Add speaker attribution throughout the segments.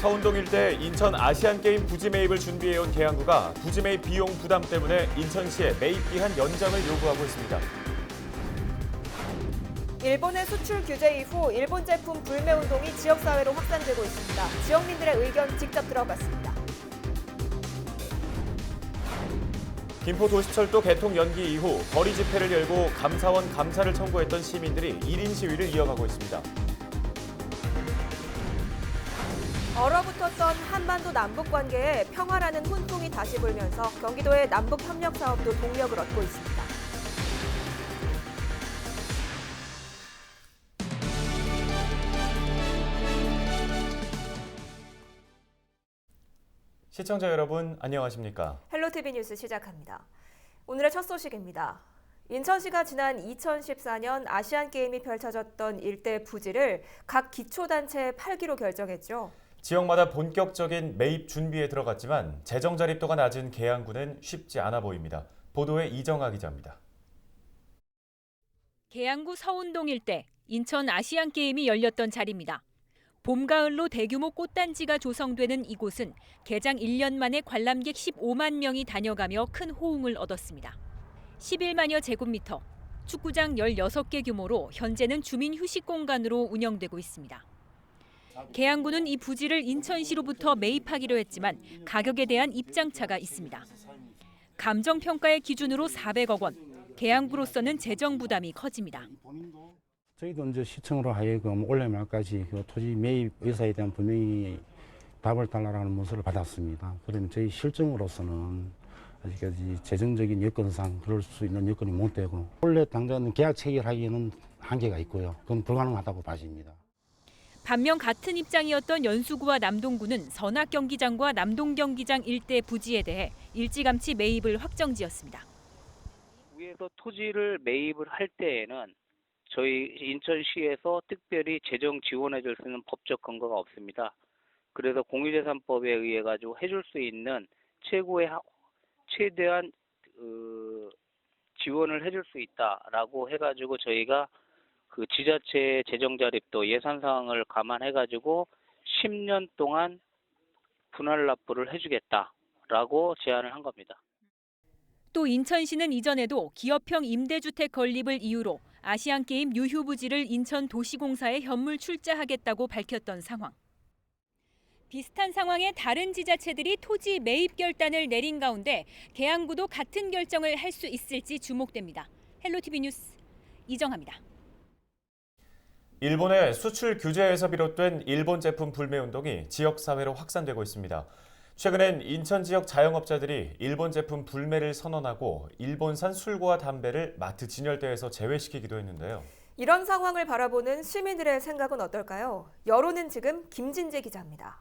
Speaker 1: 서운동 일대 인천 아시안게임 부지 매입을 준비해온 계양구가 부지 매입 비용 부담 때문에 인천시에 매입 기한 연장을 요구하고 있습니다.
Speaker 2: 일본의 수출 규제 이후 일본 제품 불매 운동이 지역사회로 확산되고 있습니다. 지역민들의 의견 직접 들어봤습니다.
Speaker 1: 김포도시철도 개통 연기 이후 거리 집회를 열고 감사원 감사를 청구했던 시민들이 1인 시위를 이어가고 있습니다.
Speaker 2: 얼어붙었던 한반도 남북 관계에 평화라는 훈풍이 다시 불면서 경기도의 남북 협력 사업도 동력을 얻고 있습니다.
Speaker 1: 시청자 여러분 안녕하십니까?
Speaker 2: 헬로티비 뉴스 시작합니다. 오늘의 첫 소식입니다. 인천시가 지난 2014년 아시안게임이 펼쳐졌던 일대 부지를 각 기초단체에 팔기로 결정했죠.
Speaker 1: 지역마다 본격적인 매입 준비에 들어갔지만 재정 자립도가 낮은 계양구는 쉽지 않아 보입니다. 보도에 이정아 기자입니다.
Speaker 3: 계양구 서운동 일대 인천 아시안게임이 열렸던 자리입니다. 봄, 가을로 대규모 꽃단지가 조성되는 이곳은 개장 1년 만에 관람객 15만 명이 다녀가며 큰 호응을 얻었습니다. 11만여 제곱미터, 축구장 16개 규모로 현재는 주민 휴식 공간으로 운영되고 있습니다. 계양구는 이 부지를 인천시로부터 매입하기로 했지만 가격에 대한 입장차가 있습니다. 감정평가의 기준으로 400억 원, 계양구로서는 재정 부담이 커집니다.
Speaker 4: 저희도 이제 시청으로 하여금 올해 말까지 그 토지 매입 의사에 대한 분명히 답을 달라는 문서를 받았습니다. 그러면 저희 실정으로서는 아직까지 재정적인 여건상 그럴 수 있는 여건이 못 되고 원래 당장 계약 체결하기에는 한계가 있고요. 그건 불가능하다고 봐집니다.
Speaker 3: 반면 같은 입장이었던 연수구와 남동구는 선악 경기장과 남동 경기장 일대 부지에 대해 일찌감치 매입을 확정지었습니다.
Speaker 5: 위에서 토지를 매입을 할 때에는 저희 인천시에서 특별히 재정 지원해 줄 수 있는 법적 근거가 없습니다. 그래서 공유재산법에 의해 가지고 해줄 수 있는 최대한 지원을 해줄 수 있다라고 해가지고 저희가 그 지자체 재정 자립도 예산 상황을 감안해 가지고 10년 동안 분할 납부를 해주겠다라고 제안을 한 겁니다.
Speaker 3: 또 인천시는 이전에도 기업형 임대주택 건립을 이유로 아시안게임 유휴 부지를 인천도시공사에 현물 출자하겠다고 밝혔던 상황. 비슷한 상황에 다른 지자체들이 토지 매입 결단을 내린 가운데 계양구도 같은 결정을 할 수 있을지 주목됩니다. 헬로티비 뉴스 이정아입니다.
Speaker 1: 일본의 수출 규제에서 비롯된 일본 제품 불매 운동이 지역사회로 확산되고 있습니다. 최근엔 인천 지역 자영업자들이 일본 제품 불매를 선언하고 일본산 술과 담배를 마트 진열대에서 제외시키기도 했는데요.
Speaker 2: 이런 상황을 바라보는 시민들의 생각은 어떨까요? 여론은 지금 김진재 기자입니다.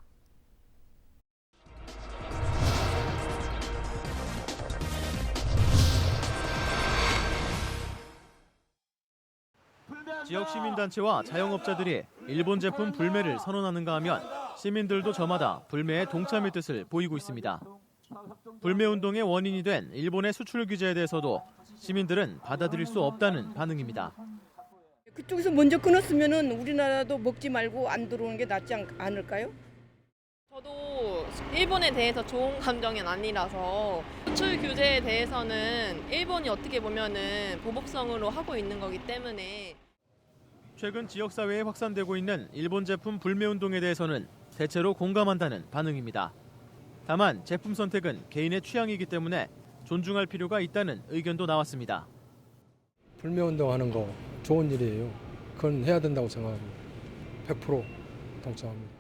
Speaker 6: 지역 시민단체와 자영업자들이 일본 제품 불매를 선언하는가 하면 시민들도 저마다 불매에 동참의 뜻을 보이고 있습니다. 불매 운동의 원인이 된 일본의 수출 규제에 대해서도 시민들은 받아들일 수 없다는 반응입니다.
Speaker 7: 그쪽에서 먼저 끊었으면 우리나라도 먹지 말고 안 들어오는 게 낫지 않을까요?
Speaker 8: 저도 일본에 대해서 좋은 감정은 아니라서 수출 규제에 대해서는 일본이 어떻게 보면은 보복성으로 하고 있는 거기 때문에
Speaker 6: 최근 지역사회에 확산되고 있는 일본 제품 불매 운동에 대해서는 대체로 공감한다는 반응입니다. 다만 제품 선택은 개인의 취향이기 때문에 존중할 필요가 있다는 의견도 나왔습니다.
Speaker 9: 불매 운동하는 거 좋은 일이에요. 그건 해야 된다고 생각하고 100% 동참합니다.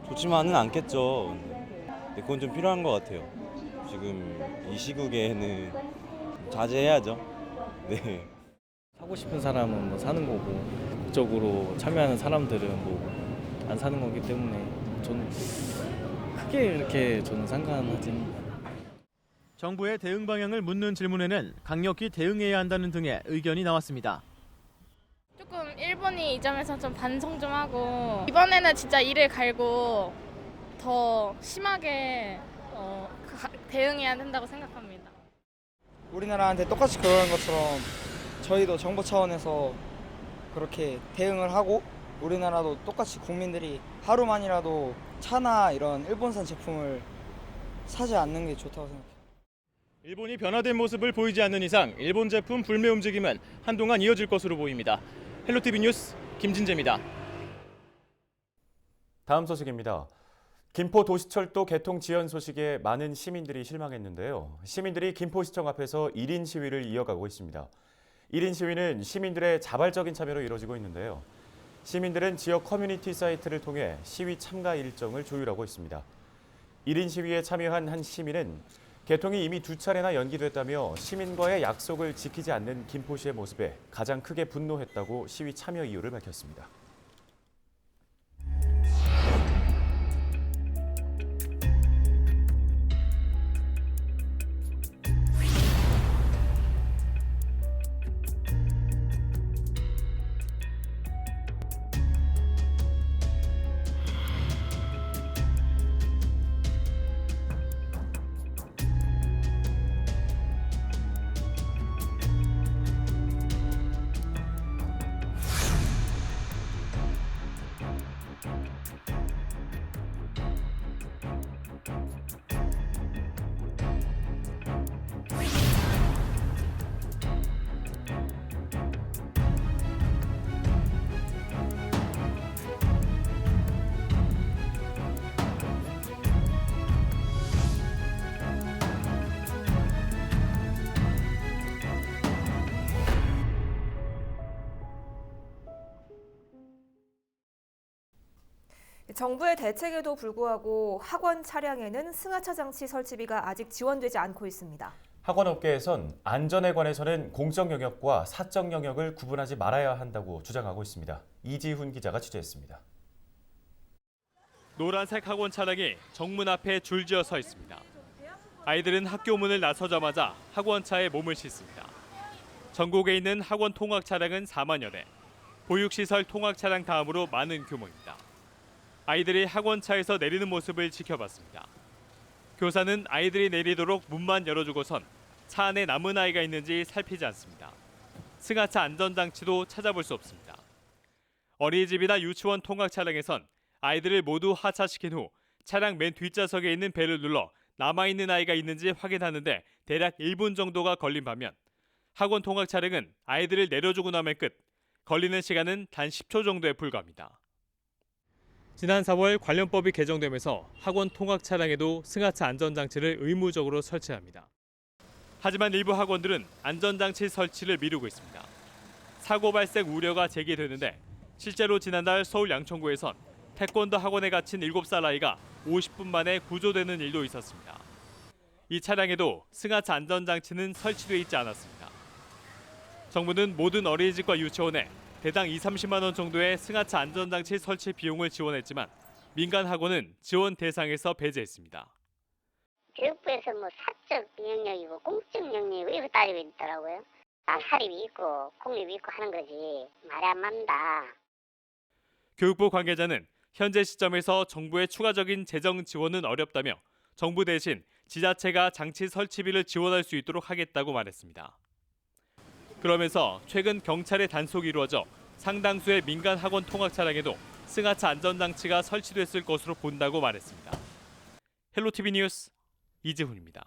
Speaker 10: 좋지만은 않겠죠. 근데 그건 좀 필요한 것 같아요. 지금 이 시국에는 자제해야죠. 네.
Speaker 11: 사고 싶은 사람은 뭐 사는 거고 적극적으로 참여하는 사람들은 뭐 안 사는 거기 때문에 저는 크게 그렇게 저는 상관하지는.
Speaker 6: 정부의 대응 방향을 묻는 질문에는 강력히 대응해야 한다는 등의 의견이 나왔습니다.
Speaker 12: 조금 일본이 이 점에서 좀 반성 좀 하고 이번에는 진짜 이를 갈고 더 심하게 대응해야 된다고 생각합니다.
Speaker 13: 우리나라한테 똑같이 그러는 것처럼 저희도 정부 차원에서 그렇게 대응을 하고 우리나라도 똑같이 국민들이 하루만이라도 차나 이런 일본산 제품을 사지 않는 게 좋다고 생각해요.
Speaker 6: 일본이 변화된 모습을 보이지 않는 이상 일본 제품 불매 움직임은 한동안 이어질 것으로 보입니다. 헬로티비 뉴스 김진재입니다.
Speaker 1: 다음 소식입니다. 김포 도시철도 개통 지연 소식에 많은 시민들이 실망했는데요. 시민들이 김포시청 앞에서 1인 시위를 이어가고 있습니다. 1인 시위는 시민들의 자발적인 참여로 이루어지고 있는데요. 시민들은 지역 커뮤니티 사이트를 통해 시위 참가 일정을 조율하고 있습니다. 1인 시위에 참여한 한 시민은 개통이 이미 2차례나 연기됐다며 시민과의 약속을 지키지 않는 김포시의 모습에 가장 크게 분노했다고 시위 참여 이유를 밝혔습니다.
Speaker 2: 정부의 대책에도 불구하고 학원 차량에는 승하차 장치 설치비가 아직 지원되지 않고 있습니다.
Speaker 1: 학원업계에선 안전에 관해서는 공적 영역과 사적 영역을 구분하지 말아야 한다고 주장하고 있습니다. 이지훈 기자가 취재했습니다.
Speaker 6: 노란색 학원 차량이 정문 앞에 줄지어 서 있습니다. 아이들은 학교 문을 나서자마자 학원차에 몸을 싣습니다. 전국에 있는 학원 통학 차량은 4만여 대, 보육시설 통학 차량 다음으로 많은 규모입니다. 아이들이 학원차에서 내리는 모습을 지켜봤습니다. 교사는 아이들이 내리도록 문만 열어주고선 차 안에 남은 아이가 있는지 살피지 않습니다. 승하차 안전장치도 찾아볼 수 없습니다. 어린이집이나 유치원 통학 차량에선 아이들을 모두 하차시킨 후 차량 맨 뒷좌석에 있는 벨을 눌러 남아있는 아이가 있는지 확인하는데 대략 1분 정도가 걸린 반면 학원 통학 차량은 아이들을 내려주고 나면 끝, 걸리는 시간은 단 10초 정도에 불과합니다. 지난 4월 관련법이 개정되면서 학원 통학 차량에도 승하차 안전장치를 의무적으로 설치합니다. 하지만 일부 학원들은 안전장치 설치를 미루고 있습니다. 사고 발생 우려가 제기되는데 실제로 지난달 서울 양천구에선 태권도 학원에 갇힌 7살 아이가 50분 만에 구조되는 일도 있었습니다. 이 차량에도 승하차 안전장치는 설치돼 있지 않았습니다. 정부는 모든 어린이집과 유치원에 대당 20-30만 원 정도의 승하차 안전장치 설치 비용을 지원했지만 민간 학원은 지원 대상에서 배제했습니다.
Speaker 14: 교육부에서 사적 영역이고 공적 영역이고 이거 따지고 있더라고요. 사립이 있고 공립이 있고 하는 거지 말이 안 맞는다.
Speaker 6: 교육부 관계자는 현재 시점에서 정부의 추가적인 재정 지원은 어렵다며 정부 대신 지자체가 장치 설치비를 지원할 수 있도록 하겠다고 말했습니다. 그러면서 최근 경찰의 단속이 이루어져 상당수의 민간 학원 통학 차량에도 승하차 안전장치가 설치됐을 것으로 본다고 말했습니다. 헬로티비 뉴스 이지훈입니다.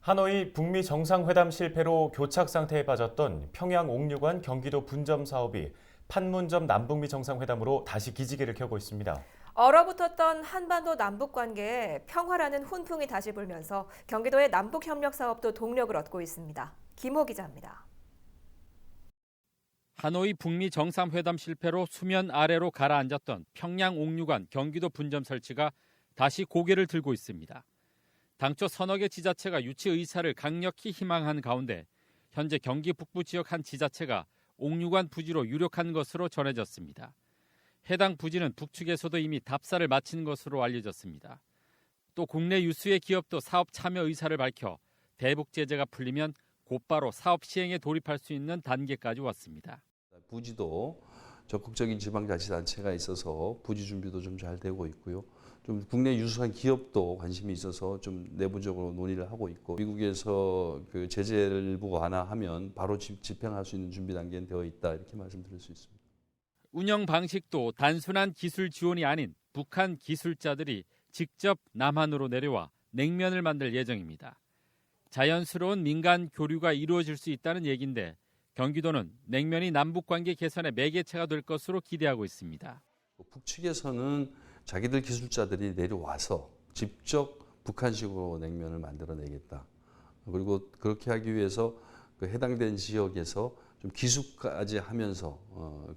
Speaker 1: 하노이 북미 정상회담 실패로 교착 상태에 빠졌던 평양 옥류관 경기도 분점 사업이 판문점 남북미 정상회담으로 다시 기지개를 켜고 있습니다.
Speaker 2: 얼어붙었던 한반도 남북 관계에 평화라는 훈풍이 다시 불면서 경기도의 남북 협력 사업도 동력을 얻고 있습니다. 김호 기자입니다.
Speaker 15: 하노이 북미 정상회담 실패로 수면 아래로 가라앉았던 평양 옥류관 경기도 분점 설치가 다시 고개를 들고 있습니다. 당초 서너 개 지자체가 유치 의사를 강력히 희망한 가운데 현재 경기 북부 지역 한 지자체가 옥류관 부지로 유력한 것으로 전해졌습니다. 해당 부지는 북측에서도 이미 답사를 마친 것으로 알려졌습니다. 또 국내 유수의 기업도 사업 참여 의사를 밝혀 대북 제재가 풀리면 곧바로 사업 시행에 돌입할 수 있는 단계까지 왔습니다.
Speaker 16: 부지도 적극적인 지방자치단체가 있어서 부지 준비도 좀 잘 되고 있고요. 좀 국내 유수한 기업도 관심이 있어서 좀 내부적으로 논의를 하고 있고 미국에서 그 제재를 일부 완화하면 바로 집행할 수 있는 준비 단계는 되어 있다 이렇게 말씀드릴 수 있습니다.
Speaker 15: 운영 방식도 단순한 기술 지원이 아닌 북한 기술자들이 직접 남한으로 내려와 냉면을 만들 예정입니다. 자연스러운 민간 교류가 이루어질 수 있다는 얘기인데 경기도는 냉면이 남북관계 개선의 매개체가 될 것으로 기대하고 있습니다.
Speaker 16: 북측에서는 자기들 기술자들이 내려와서 직접 북한식으로 냉면을 만들어내겠다. 그리고 그렇게 하기 위해서 그 해당된 지역에서 좀 기술까지 하면서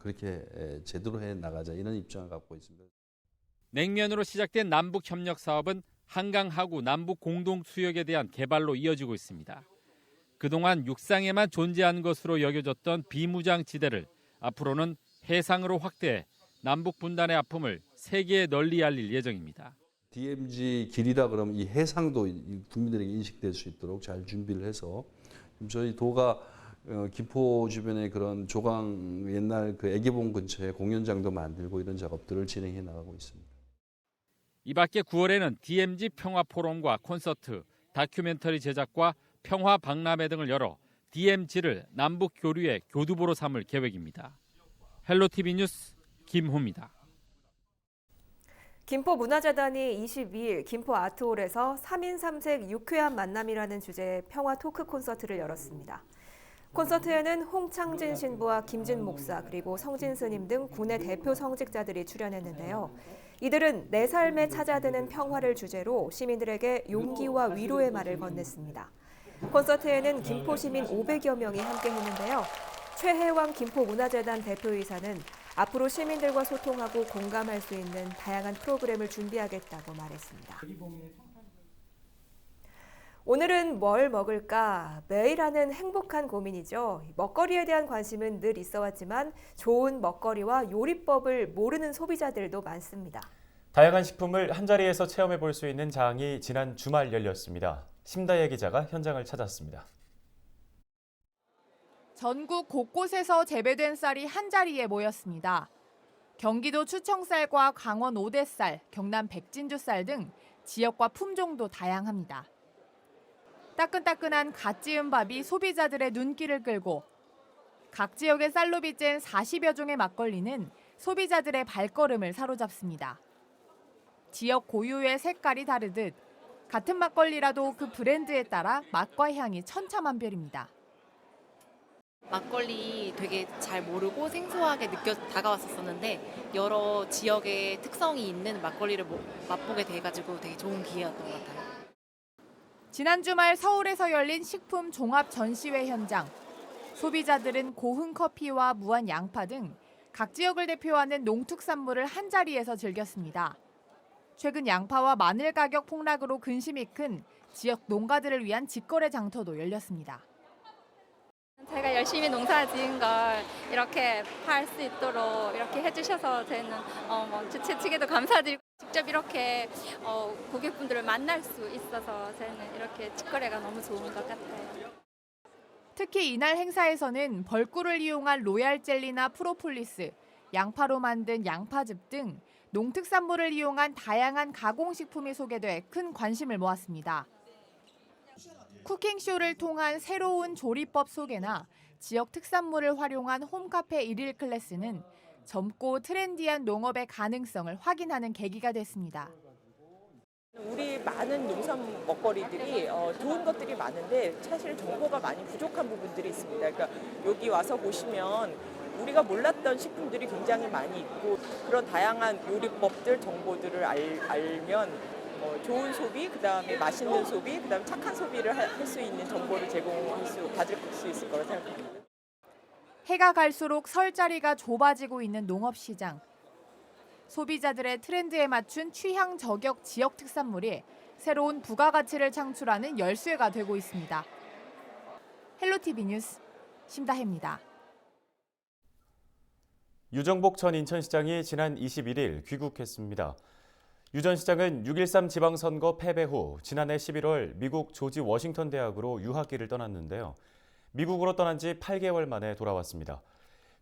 Speaker 16: 그렇게 제대로 해 나가자 이런 입장을 갖고 있습니다.
Speaker 15: 냉면으로 시작된 남북 협력 사업은 한강 하구 남북 공동 수역에 대한 개발로 이어지고 있습니다. 그동안 육상에만 존재한 것으로 여겨졌던 비무장 지대를 앞으로는 해상으로 확대해 남북 분단의 아픔을 세계에 널리 알릴 예정입니다.
Speaker 16: DMZ 길이라 그러면 이 해상도 국민들에게 인식될 수 있도록 잘 준비를 해서 저희 도가 김포 주변에 그런 조강 옛날 그 애기봉 근처에 공연장도 만들고 이런 작업들을 진행해 나가고 있습니다.
Speaker 15: 이 밖에 9월에는 DMZ 평화 포럼과 콘서트, 다큐멘터리 제작과 평화 박람회 등을 열어 DMZ를 남북 교류의 교두보로 삼을 계획입니다. 헬로티비 뉴스 김호입니다.
Speaker 2: 김포문화재단이 22일 김포 아트홀에서 3인 3색 유쾌한 만남이라는 주제의 평화 토크 콘서트를 열었습니다. 콘서트에는 홍창진 신부와 김진 목사 그리고 성진 스님 등 군의 대표 성직자들이 출연했는데요. 이들은 내 삶에 찾아드는 평화를 주제로 시민들에게 용기와 위로의 말을 건넸습니다. 콘서트에는 김포 시민 500여 명이 함께했는데요. 최혜왕 김포문화재단 대표이사는 앞으로 시민들과 소통하고 공감할 수 있는 다양한 프로그램을 준비하겠다고 말했습니다. 오늘은 뭘 먹을까? 매일 하는 행복한 고민이죠. 먹거리에 대한 관심은 늘 있어 왔지만 좋은 먹거리와 요리법을 모르는 소비자들도 많습니다.
Speaker 1: 다양한 식품을 한자리에서 체험해 볼 수 있는 장이 지난 주말 열렸습니다. 심다혜 기자가 현장을 찾았습니다.
Speaker 17: 전국 곳곳에서 재배된 쌀이 한자리에 모였습니다. 경기도 추청쌀과 강원 오대쌀, 경남 백진주쌀 등 지역과 품종도 다양합니다. 따끈따끈한 갓 지은 밥이 소비자들의 눈길을 끌고 각 지역의 쌀로 빚은 40여 종의 막걸리는 소비자들의 발걸음을 사로잡습니다. 지역 고유의 색깔이 다르듯 같은 막걸리라도 그 브랜드에 따라 맛과 향이 천차만별입니다.
Speaker 18: 막걸리 되게 잘 모르고 생소하게 다가왔었는데 여러 지역의 특성이 있는 막걸리를 맛보게 돼가지고 되게 좋은 기회였던 것 같아요.
Speaker 17: 지난 주말 서울에서 열린 식품 종합 전시회 현장. 소비자들은 고흥 커피와 무안 양파 등 각 지역을 대표하는 농특산물을 한자리에서 즐겼습니다. 최근 양파와 마늘 가격 폭락으로 근심이 큰 지역 농가들을 위한 직거래 장터도 열렸습니다.
Speaker 19: 제가 열심히 농사 지은 걸 이렇게 팔 수 있도록 이렇게 해주셔서 저희는 주최 측에도 감사드리고 직접 이렇게 고객분들을 만날 수 있어서 저희는 이렇게 직거래가 너무 좋은 것 같아요.
Speaker 17: 특히 이날 행사에서는 벌꿀을 이용한 로얄 젤리나 프로폴리스, 양파로 만든 양파즙 등 농특산물을 이용한 다양한 가공식품이 소개돼 큰 관심을 모았습니다. 쿠킹쇼를 통한 새로운 조리법 소개나 지역 특산물을 활용한 홈카페 1일 클래스는 젊고 트렌디한 농업의 가능성을 확인하는 계기가 됐습니다.
Speaker 20: 우리 많은 농산 먹거리들이 좋은 것들이 많은데 사실 정보가 많이 부족한 부분들이 있습니다. 그러니까 여기 와서 보시면 우리가 몰랐던 식품들이 굉장히 많이 있고 그런 다양한 요리법들, 정보들을 알면 좋은 소비, 그다음에 맛있는 소비, 그다음에 착한 소비를 할 수 있는 정보를 받을 수 있을 거라 생각합니다.
Speaker 17: 해가 갈수록 설 자리가 좁아지고 있는 농업시장. 소비자들의 트렌드에 맞춘 취향 저격 지역 특산물이 새로운 부가가치를 창출하는 열쇠가 되고 있습니다. 헬로티비 뉴스 심다혜입니다.
Speaker 1: 유정복 전 인천시장이 지난 21일 귀국했습니다. 유 전 시장은 6.13 지방선거 패배 후 지난해 11월 미국 조지 워싱턴 대학으로 유학길을 떠났는데요. 미국으로 떠난 지 8개월 만에 돌아왔습니다.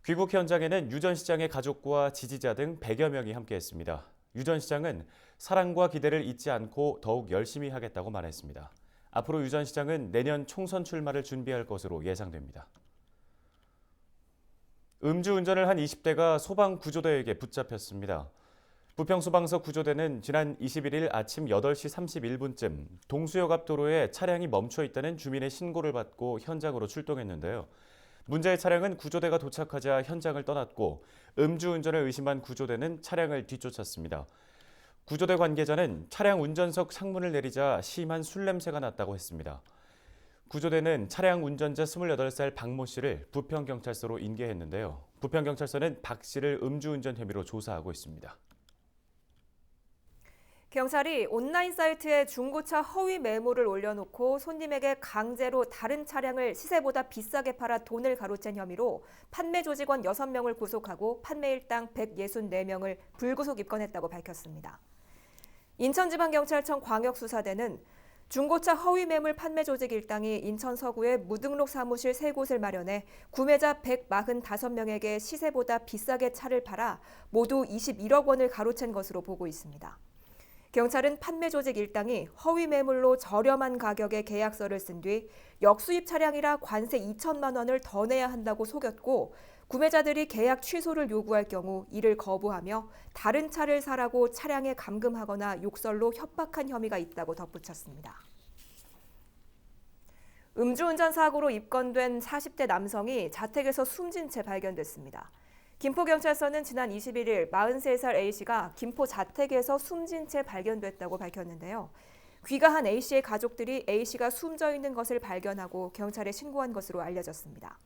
Speaker 1: 귀국 현장에는 유 전 시장의 가족과 지지자 등 100여 명이 함께했습니다. 유 전 시장은 사랑과 기대를 잊지 않고 더욱 열심히 하겠다고 말했습니다. 앞으로 유 전 시장은 내년 총선 출마를 준비할 것으로 예상됩니다. 음주운전을 한 20대가 소방구조대에게 붙잡혔습니다. 부평소방서 구조대는 지난 21일 아침 8시 31분쯤 동수역 앞 도로에 차량이 멈춰 있다는 주민의 신고를 받고 현장으로 출동했는데요. 문제의 차량은 구조대가 도착하자 현장을 떠났고 음주운전을 의심한 구조대는 차량을 뒤쫓았습니다. 구조대 관계자는 차량 운전석 창문을 내리자 심한 술 냄새가 났다고 했습니다. 구조대는 차량 운전자 28살 박모 씨를 부평경찰서로 인계했는데요. 부평경찰서는 박 씨를 음주운전 혐의로 조사하고 있습니다.
Speaker 2: 경찰이 온라인 사이트에 중고차 허위 매물을 올려놓고 손님에게 강제로 다른 차량을 시세보다 비싸게 팔아 돈을 가로챈 혐의로 판매 조직원 6명을 구속하고 판매 일당 164명을 불구속 입건했다고 밝혔습니다. 인천지방경찰청 광역수사대는 중고차 허위 매물 판매 조직 일당이 인천 서구에 무등록 사무실 3곳을 마련해 구매자 145명에게 시세보다 비싸게 차를 팔아 모두 21억 원을 가로챈 것으로 보고 있습니다. 경찰은 판매 조직 일당이 허위 매물로 저렴한 가격의 계약서를 쓴 뒤 역수입 차량이라 관세 2천만 원을 더 내야 한다고 속였고 구매자들이 계약 취소를 요구할 경우 이를 거부하며 다른 차를 사라고 차량에 감금하거나 욕설로 협박한 혐의가 있다고 덧붙였습니다. 음주운전 사고로 입건된 40대 남성이 자택에서 숨진 채 발견됐습니다. 김포경찰서는 지난 21일 43살 A씨가 김포 자택에서 숨진 채 발견됐다고 밝혔는데요. 귀가한 A씨의 가족들이 A씨가 숨져 있는 것을 발견하고 경찰에 신고한 것으로 알려졌습니다.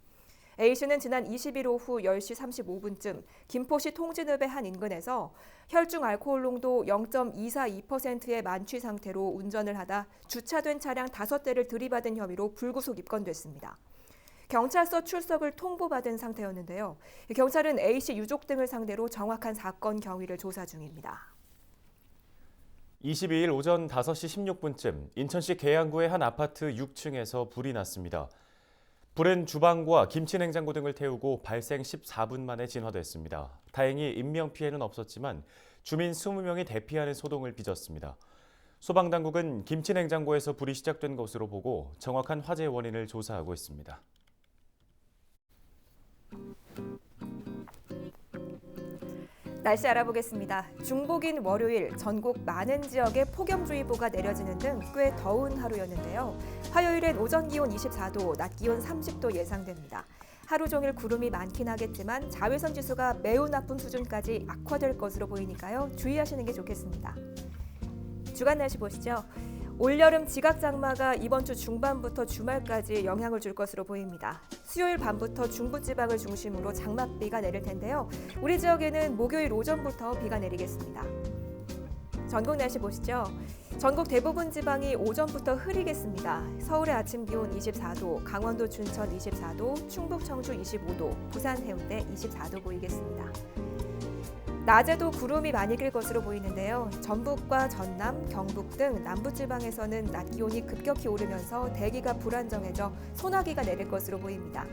Speaker 2: A씨는 지난 20일 오후 10시 35분쯤 김포시 통진읍의 한 인근에서 혈중 알코올 농도 0.242%의 만취 상태로 운전을 하다 주차된 차량 5대를 들이받은 혐의로 불구속 입건됐습니다. 경찰서 출석을 통보받은 상태였는데요. 경찰은 A씨 유족 등을 상대로 정확한 사건 경위를 조사 중입니다.
Speaker 1: 22일 오전 5시 16분쯤 인천시 계양구의 한 아파트 6층에서 불이 났습니다. 불은 주방과 김치냉장고 등을 태우고 발생 14분 만에 진화됐습니다. 다행히 인명피해는 없었지만 주민 20명이 대피하는 소동을 빚었습니다. 소방당국은 김치냉장고에서 불이 시작된 것으로 보고 정확한 화재 원인을 조사하고 있습니다.
Speaker 2: 날씨 알아보겠습니다. 중복인 월요일 전국 많은 지역에 폭염주의보가 내려지는 등 꽤 더운 하루였는데요. 화요일엔 오전 기온 24도, 낮 기온 30도 예상됩니다. 하루 종일 구름이 많긴 하겠지만 자외선 지수가 매우 나쁜 수준까지 악화될 것으로 보이니까요. 주의하시는 게 좋겠습니다. 주간 날씨 보시죠. 올여름 지각장마가 이번 주 중반부터 주말까지 영향을 줄 것으로 보입니다. 수요일 밤부터 중부지방을 중심으로 장맛비가 내릴 텐데요. 우리 지역에는 목요일 오전부터 비가 내리겠습니다. 전국 날씨 보시죠. 전국 대부분 지방이 오전부터 흐리겠습니다. 서울의 아침 기온 24도, 강원도 춘천 24도, 충북 청주 25도, 부산 해운대 24도 보이겠습니다. 낮에도 구름이 많이 낄 것으로 보이는데요. 전북과 전남, 경북 등 남부지방에서는 낮 기온이 급격히 오르면서 대기가 불안정해져 소나기가 내릴 것으로 보입니다.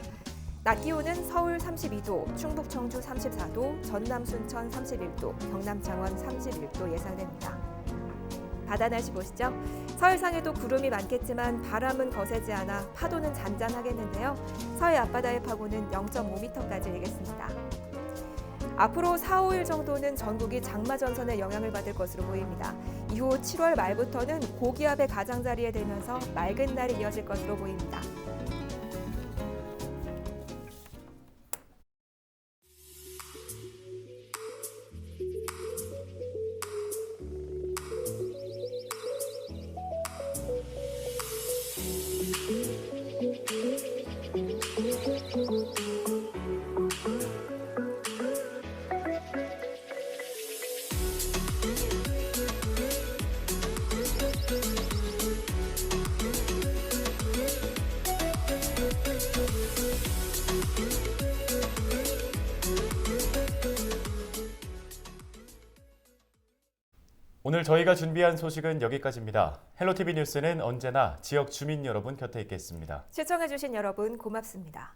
Speaker 2: 낮 기온은 서울 32도, 충북 청주 34도, 전남 순천 31도, 경남 창원 31도 예상됩니다. 바다 날씨 보시죠. 서해상에도 구름이 많겠지만 바람은 거세지 않아 파도는 잔잔하겠는데요. 서해 앞바다의 파고는 0.5m까지 일겠습니다. 앞으로 4, 5일 정도는 전국이 장마전선의 영향을 받을 것으로 보입니다. 이후 7월 말부터는 고기압의 가장자리에 들면서 맑은 날이 이어질 것으로 보입니다.
Speaker 1: 오늘 저희가 준비한 소식은 여기까지입니다. 헬로티비 뉴스는 언제나 지역 주민 여러분 곁에 있겠습니다.
Speaker 2: 시청해주신 여러분 고맙습니다.